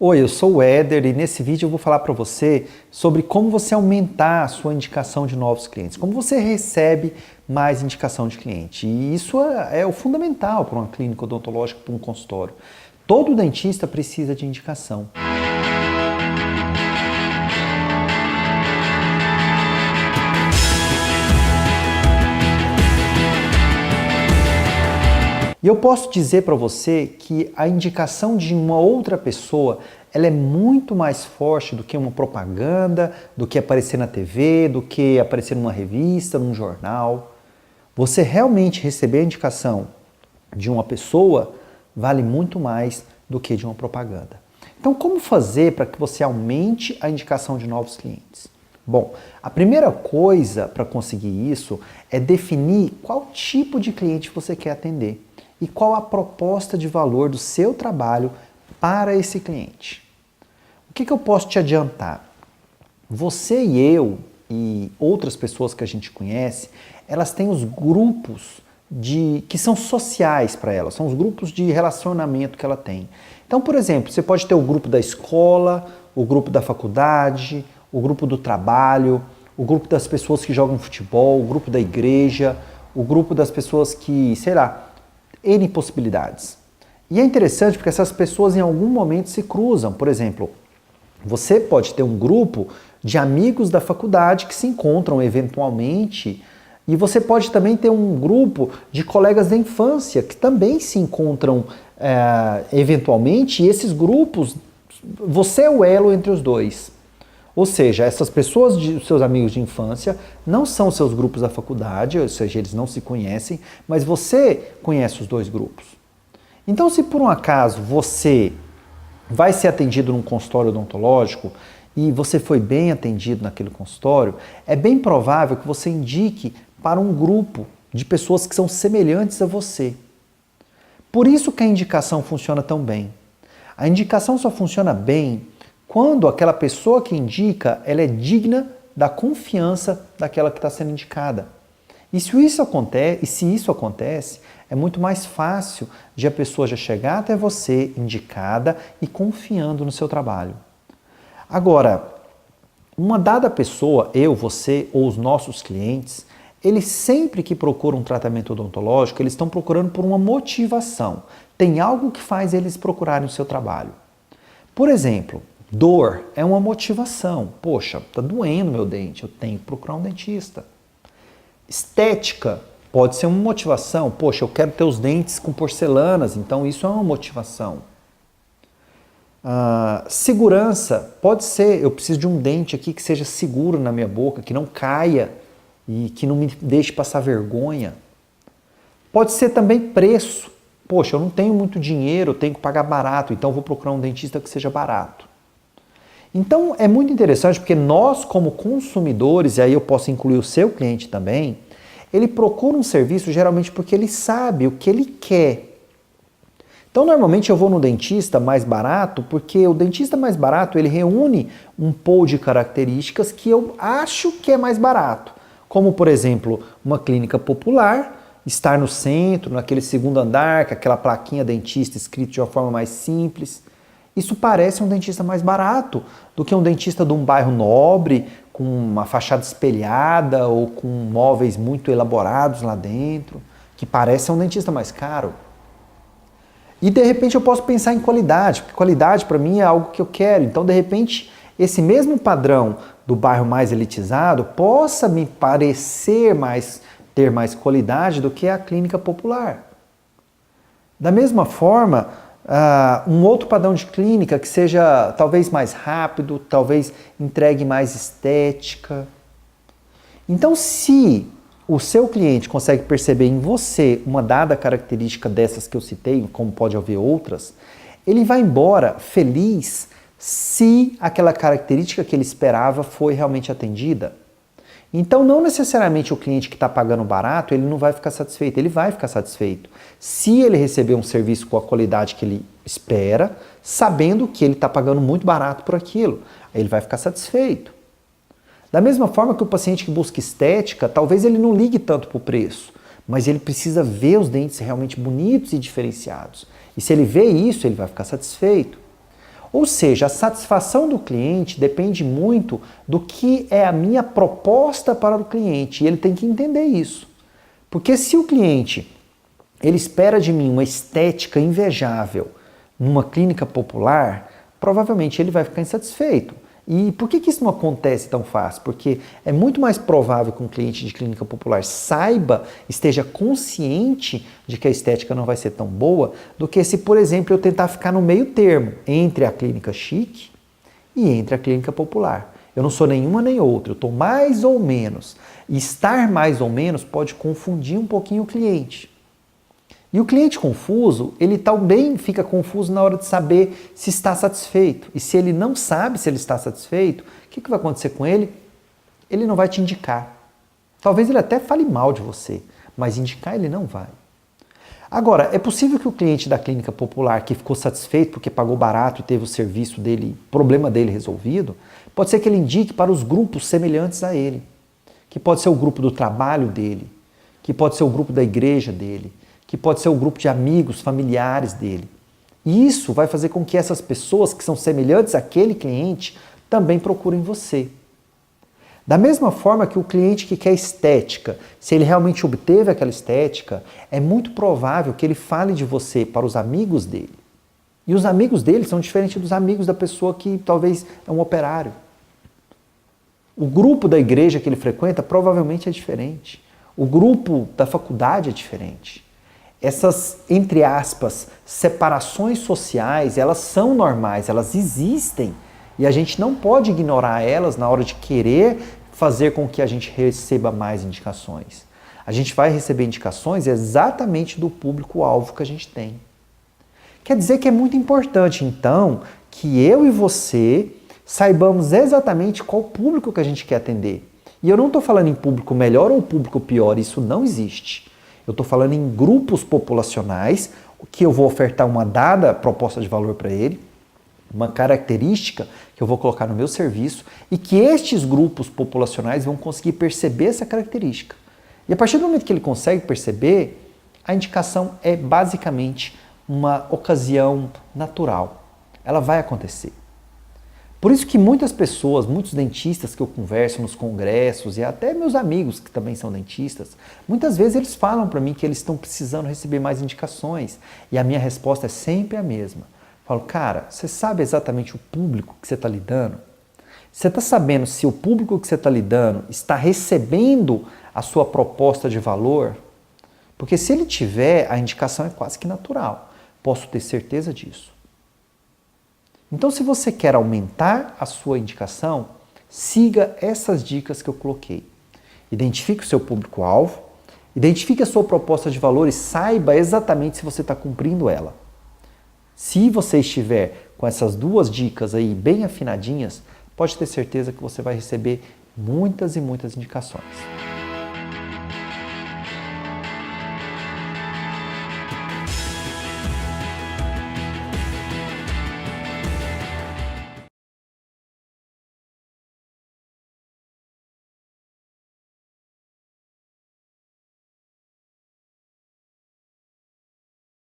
Oi, eu sou o Éder e nesse vídeo eu vou falar para você sobre como você aumentar a sua indicação de novos clientes, como você recebe mais indicação de cliente. E isso é o fundamental para uma clínica odontológica, para um consultório. Todo dentista precisa de indicação. E eu posso dizer para você que a indicação de uma outra pessoa, ela é muito mais forte do que uma propaganda, do que aparecer na TV, do que aparecer numa revista, num jornal. Você realmente receber a indicação de uma pessoa vale muito mais do que de uma propaganda. Então, como fazer para que você aumente a indicação de novos clientes? Bom, a primeira coisa para conseguir isso é definir qual tipo de cliente você quer atender e qual a proposta de valor do seu trabalho para esse cliente. O que eu posso te adiantar? Você e eu e outras pessoas que a gente conhece, elas têm os grupos que são sociais para elas, são os grupos de relacionamento que ela tem. Então, por exemplo, você pode ter o grupo da escola, o grupo da faculdade, o grupo do trabalho, o grupo das pessoas que jogam futebol, o grupo da igreja, o grupo das pessoas que, sei lá, N possibilidades. E é interessante porque essas pessoas em algum momento se cruzam. Por exemplo, você pode ter um grupo de amigos da faculdade que se encontram eventualmente e você pode também ter um grupo de colegas da infância que também se encontram eventualmente e esses grupos, você é o elo entre os dois. Ou seja, essas pessoas, os seus amigos de infância, não são seus grupos da faculdade, ou seja, eles não se conhecem, mas você conhece os dois grupos. Então, se por um acaso você vai ser atendido num consultório odontológico e você foi bem atendido naquele consultório, é bem provável que você indique para um grupo de pessoas que são semelhantes a você. Por isso que a indicação funciona tão bem. A indicação só funciona bem quando aquela pessoa que indica, ela é digna da confiança daquela que está sendo indicada. E se isso acontece, é muito mais fácil de a pessoa já chegar até você indicada e confiando no seu trabalho. Agora, uma dada pessoa, eu, você ou os nossos clientes, eles sempre que procuram um tratamento odontológico, eles estão procurando por uma motivação. Tem algo que faz eles procurarem o seu trabalho. Por exemplo, dor é uma motivação. Poxa, tá doendo meu dente, eu tenho que procurar um dentista. Estética pode ser uma motivação. Poxa, eu quero ter os dentes com porcelanas, então isso é uma motivação. Segurança pode ser, eu preciso de um dente aqui que seja seguro na minha boca, que não caia e que não me deixe passar vergonha. Pode ser também preço. Poxa, eu não tenho muito dinheiro, eu tenho que pagar barato, então eu vou procurar um dentista que seja barato. Então é muito interessante porque nós como consumidores, e aí eu posso incluir o seu cliente também, ele procura um serviço geralmente porque ele sabe o que ele quer. Então normalmente eu vou no dentista mais barato porque o dentista mais barato ele reúne um pool de características que eu acho que é mais barato. Como por exemplo uma clínica popular, estar no centro, naquele segundo andar, com aquela plaquinha dentista escrito de uma forma mais simples. Isso parece um dentista mais barato do que um dentista de um bairro nobre, com uma fachada espelhada ou com móveis muito elaborados lá dentro, que parece um dentista mais caro. E de repente eu posso pensar em qualidade, porque qualidade para mim é algo que eu quero. Então de repente esse mesmo padrão do bairro mais elitizado possa me parecer ter mais qualidade do que a clínica popular. Da mesma forma, um outro padrão de clínica que seja talvez mais rápido, talvez entregue mais estética. Então, se o seu cliente consegue perceber em você uma dada característica dessas que eu citei, como pode haver outras, ele vai embora feliz se aquela característica que ele esperava foi realmente atendida. Então, não necessariamente o cliente que está pagando barato, ele não vai ficar satisfeito, ele vai ficar satisfeito. Se ele receber um serviço com a qualidade que ele espera, sabendo que ele está pagando muito barato por aquilo, ele vai ficar satisfeito. Da mesma forma que o paciente que busca estética, talvez ele não ligue tanto para o preço, mas ele precisa ver os dentes realmente bonitos e diferenciados. E se ele vê isso, ele vai ficar satisfeito. Ou seja, a satisfação do cliente depende muito do que é a minha proposta para o cliente, e ele tem que entender isso. Porque se o cliente ele espera de mim uma estética invejável numa clínica popular, provavelmente ele vai ficar insatisfeito. E por que isso não acontece tão fácil? Porque é muito mais provável que um cliente de clínica popular saiba, esteja consciente de que a estética não vai ser tão boa, do que se, por exemplo, eu tentar ficar no meio termo entre a clínica chique e entre a clínica popular. Eu não sou nenhuma nem outra, eu estou mais ou menos. E estar mais ou menos pode confundir um pouquinho o cliente. E o cliente confuso, ele também fica confuso na hora de saber se está satisfeito. E se ele não sabe se ele está satisfeito, o que vai acontecer com ele? Ele não vai te indicar. Talvez ele até fale mal de você, mas indicar ele não vai. Agora, é possível que o cliente da clínica popular que ficou satisfeito porque pagou barato e teve o serviço dele, o problema dele resolvido, pode ser que ele indique para os grupos semelhantes a ele, que pode ser o grupo do trabalho dele, que pode ser o grupo da igreja dele, que pode ser o grupo de amigos, familiares dele. E isso vai fazer com que essas pessoas que são semelhantes àquele cliente também procurem você. Da mesma forma que o cliente que quer estética, se ele realmente obteve aquela estética, é muito provável que ele fale de você para os amigos dele. E os amigos dele são diferentes dos amigos da pessoa que talvez é um operário. O grupo da igreja que ele frequenta provavelmente é diferente. O grupo da faculdade é diferente. Essas, entre aspas, separações sociais, elas são normais, elas existem e a gente não pode ignorar elas na hora de querer fazer com que a gente receba mais indicações. A gente vai receber indicações exatamente do público-alvo que a gente tem. Quer dizer que é muito importante, então, que eu e você saibamos exatamente qual público que a gente quer atender. E eu não estou falando em público melhor ou público pior, isso não existe. Eu estou falando em grupos populacionais que eu vou ofertar uma dada proposta de valor para ele, uma característica que eu vou colocar no meu serviço e que estes grupos populacionais vão conseguir perceber essa característica. E a partir do momento que ele consegue perceber, a indicação é basicamente uma ocasião natural. Ela vai acontecer. Por isso que muitas pessoas, muitos dentistas que eu converso nos congressos e até meus amigos que também são dentistas, muitas vezes eles falam para mim que eles estão precisando receber mais indicações e a minha resposta é sempre a mesma. Eu falo, cara, você sabe exatamente o público que você está lidando? Você está sabendo se o público que você está lidando está recebendo a sua proposta de valor? Porque se ele tiver, a indicação é quase que natural. Posso ter certeza disso. Então, se você quer aumentar a sua indicação, siga essas dicas que eu coloquei. Identifique o seu público-alvo, identifique a sua proposta de valor e saiba exatamente se você está cumprindo ela. Se você estiver com essas duas dicas aí bem afinadinhas, pode ter certeza que você vai receber muitas e muitas indicações.